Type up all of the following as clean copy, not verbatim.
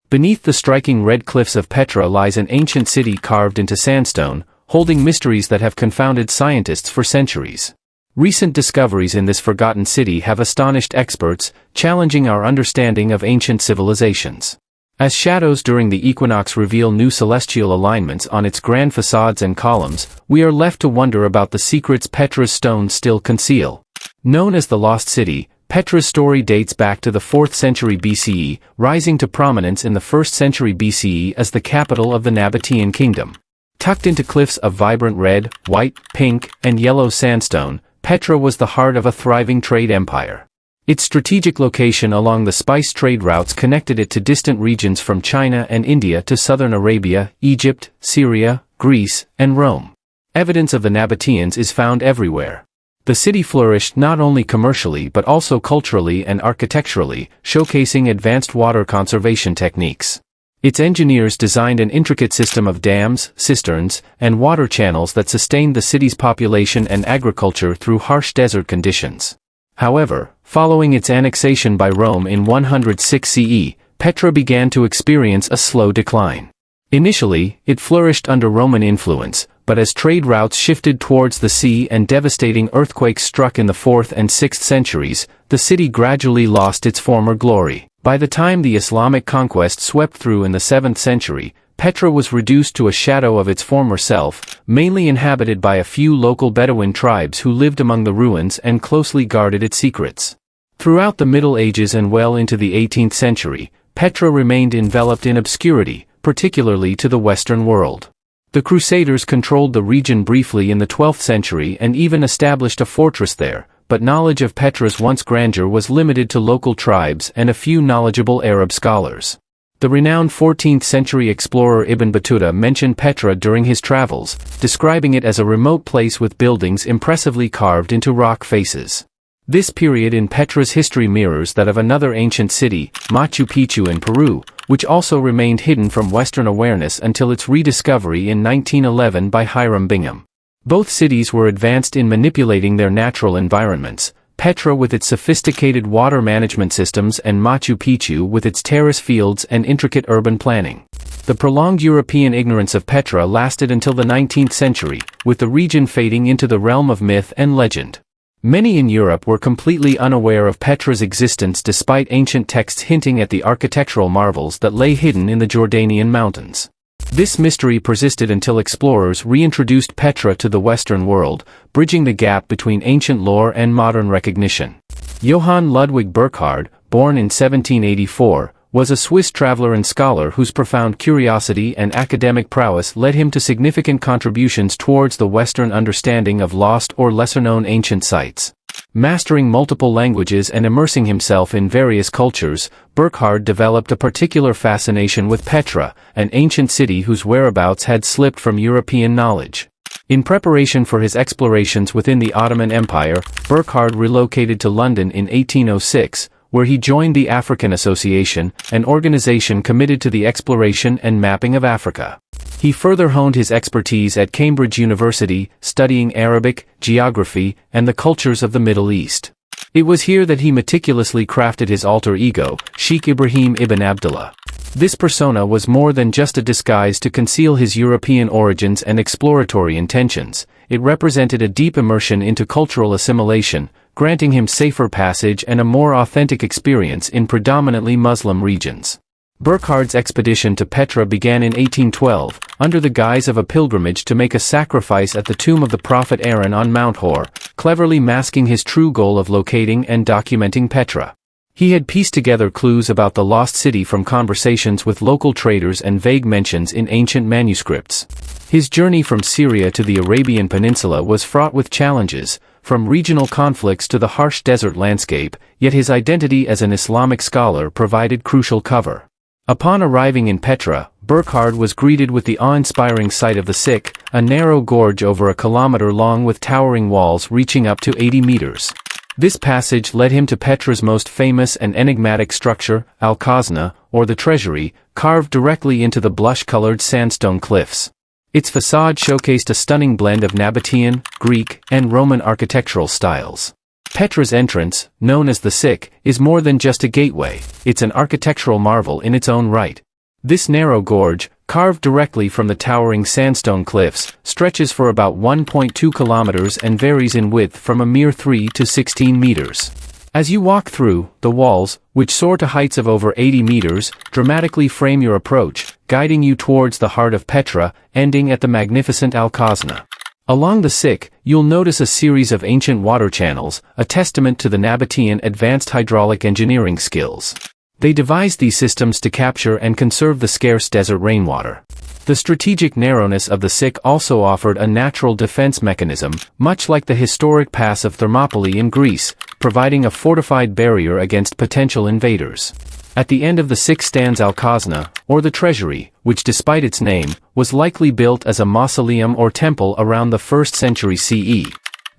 Beneath the striking red cliffs of Petra lies an ancient city carved into sandstone, holding mysteries that have confounded scientists for centuries. Recent discoveries in this forgotten city have astonished experts, challenging our understanding of ancient civilizations. As shadows during the equinox reveal new celestial alignments on its grand facades and columns, we are left to wonder about the secrets Petra's stones still conceal. Known as the Lost City, Petra's story dates back to the 4th century BCE, rising to prominence in the 1st century BCE as the capital of the Nabatean kingdom. Tucked into cliffs of vibrant red, white, pink, and yellow sandstone, Petra was the heart of a thriving trade empire. Its strategic location along the spice trade routes connected it to distant regions from China and India to southern Arabia, Egypt, Syria, Greece, and Rome. Evidence of the Nabateans is found everywhere. The city flourished not only commercially but also culturally and architecturally, showcasing advanced water conservation techniques. Its engineers designed an intricate system of dams, cisterns, and water channels that sustained the city's population and agriculture through harsh desert conditions. However, following its annexation by Rome in 106 CE, Petra began to experience a slow decline. Initially, it flourished under Roman influence, but as trade routes shifted towards the sea and devastating earthquakes struck in the 4th and 6th centuries, the city gradually lost its former glory. By the time the Islamic conquest swept through in the 7th century, Petra was reduced to a shadow of its former self, mainly inhabited by a few local Bedouin tribes who lived among the ruins and closely guarded its secrets. Throughout the Middle Ages and well into the 18th century, Petra remained enveloped in obscurity, particularly to the Western world. The Crusaders controlled the region briefly in the 12th century and even established a fortress there, but knowledge of Petra's once grandeur was limited to local tribes and a few knowledgeable Arab scholars. The renowned 14th century explorer Ibn Battuta mentioned Petra during his travels, describing it as a remote place with buildings impressively carved into rock faces. This period in Petra's history mirrors that of another ancient city, Machu Picchu in Peru, which also remained hidden from Western awareness until its rediscovery in 1911 by Hiram Bingham. Both cities were advanced in manipulating their natural environments, Petra with its sophisticated water management systems and Machu Picchu with its terrace fields and intricate urban planning. The prolonged European ignorance of Petra lasted until the 19th century, with the region fading into the realm of myth and legend. Many in Europe were completely unaware of Petra's existence despite ancient texts hinting at the architectural marvels that lay hidden in the Jordanian mountains. This mystery persisted until explorers reintroduced Petra to the Western world, bridging the gap between ancient lore and modern recognition. Johann Burckhardt, born in 1784, was a Swiss traveler and scholar whose profound curiosity and academic prowess led him to significant contributions towards the Western understanding of lost or lesser-known ancient sites. Mastering multiple languages and immersing himself in various cultures, Burckhardt developed a particular fascination with Petra, an ancient city whose whereabouts had slipped from European knowledge. In preparation for his explorations within the Ottoman Empire, Burckhardt relocated to London in 1806, where he joined the African Association, an organization committed to the exploration and mapping of Africa. He further honed his expertise at Cambridge University, studying Arabic, geography, and the cultures of the Middle East. It was here that he meticulously crafted his alter ego, Sheikh Ibrahim ibn Abdullah. This persona was more than just a disguise to conceal his European origins and exploratory intentions. It represented a deep immersion into cultural assimilation, granting him safer passage and a more authentic experience in predominantly Muslim regions. Burckhardt's expedition to Petra began in 1812, under the guise of a pilgrimage to make a sacrifice at the tomb of the prophet Aaron on Mount Hor, cleverly masking his true goal of locating and documenting Petra. He had pieced together clues about the lost city from conversations with local traders and vague mentions in ancient manuscripts. His journey from Syria to the Arabian Peninsula was fraught with challenges, from regional conflicts to the harsh desert landscape, yet his identity as an Islamic scholar provided crucial cover. Upon arriving in Petra, Burckhardt was greeted with the awe-inspiring sight of the Sikh, a narrow gorge over a kilometer long with towering walls reaching up to 80 meters. This passage led him to Petra's most famous and enigmatic structure, Al-Khazna, or the Treasury, carved directly into the blush-colored sandstone cliffs. Its facade showcased a stunning blend of Nabatean, Greek, and Roman architectural styles. Petra's entrance, known as the Sikh, is more than just a gateway, it's an architectural marvel in its own right. This narrow gorge, carved directly from the towering sandstone cliffs, stretches for about 1.2 kilometers and varies in width from a mere 3 to 16 meters. As you walk through, the walls, which soar to heights of over 80 meters, dramatically frame your approach, guiding you towards the heart of Petra, ending at the magnificent Alcazna. Along the Sick, you'll notice a series of ancient water channels, a testament to the Nabatean advanced hydraulic engineering skills. They devised these systems to capture and conserve the scarce desert rainwater. The strategic narrowness of the Sick also offered a natural defense mechanism, much like the historic pass of Thermopylae in Greece, providing a fortified barrier against potential invaders. At the end of the Sick stands Alcazna, or the Treasury, which despite its name, was likely built as a mausoleum or temple around the 1st century CE.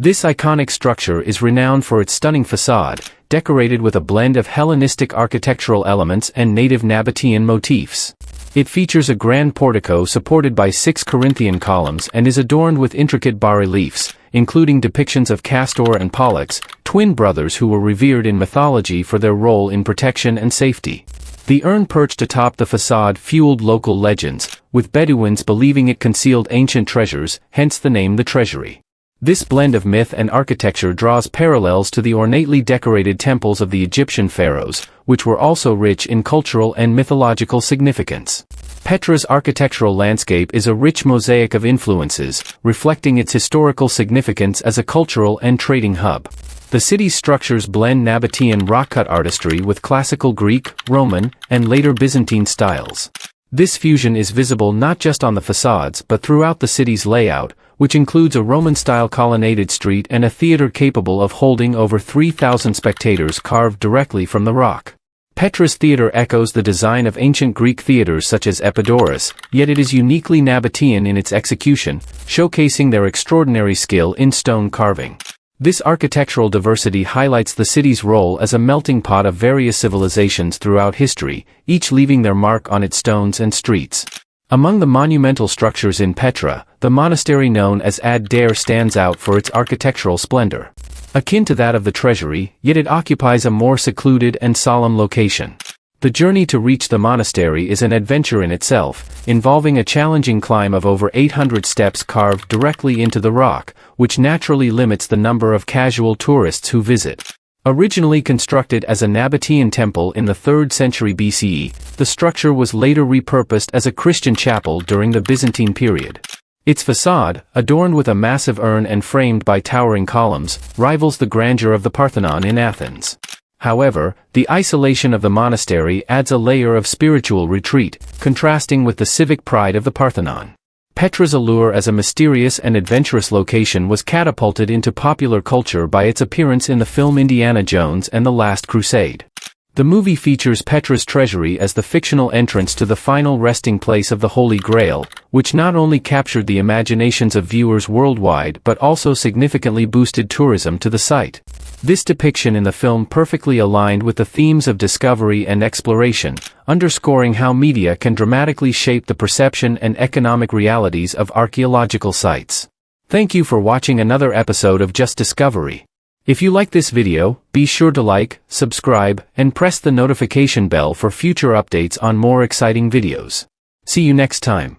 This iconic structure is renowned for its stunning facade, decorated with a blend of Hellenistic architectural elements and native Nabatean motifs. It features a grand portico supported by 6 Corinthian columns and is adorned with intricate bas-reliefs, including depictions of Castor and Pollux, twin brothers who were revered in mythology for their role in protection and safety. The urn perched atop the facade fueled local legends, with Bedouins believing it concealed ancient treasures, hence the name the Treasury. This blend of myth and architecture draws parallels to the ornately decorated temples of the Egyptian pharaohs, which were also rich in cultural and mythological significance. Petra's architectural landscape is a rich mosaic of influences, reflecting its historical significance as a cultural and trading hub. The city's structures blend Nabatean rock-cut artistry with classical Greek, Roman, and later Byzantine styles. This fusion is visible not just on the facades but throughout the city's layout, which includes a Roman-style colonnaded street and a theater capable of holding over 3,000 spectators carved directly from the rock. Petra's theater echoes the design of ancient Greek theaters such as Epidaurus, yet it is uniquely Nabatean in its execution, showcasing their extraordinary skill in stone carving. This architectural diversity highlights the city's role as a melting pot of various civilizations throughout history, each leaving their mark on its stones and streets. Among the monumental structures in Petra, the monastery known as Ad Dair stands out for its architectural splendor. Akin to that of the Treasury, yet it occupies a more secluded and solemn location. The journey to reach the monastery is an adventure in itself, involving a challenging climb of over 800 steps carved directly into the rock, which naturally limits the number of casual tourists who visit. Originally constructed as a Nabatean temple in the 3rd century BCE, the structure was later repurposed as a Christian chapel during the Byzantine period. Its facade, adorned with a massive urn and framed by towering columns, rivals the grandeur of the Parthenon in Athens. However, the isolation of the monastery adds a layer of spiritual retreat, contrasting with the civic pride of the Parthenon. Petra's allure as a mysterious and adventurous location was catapulted into popular culture by its appearance in the film Indiana Jones and the Last Crusade. The movie features Petra's Treasury as the fictional entrance to the final resting place of the Holy Grail, which not only captured the imaginations of viewers worldwide but also significantly boosted tourism to the site. This depiction in the film perfectly aligned with the themes of discovery and exploration, underscoring how media can dramatically shape the perception and economic realities of archaeological sites. Thank you for watching another episode of Just Discovery. If you like this video, be sure to like, subscribe, and press the notification bell for future updates on more exciting videos. See you next time.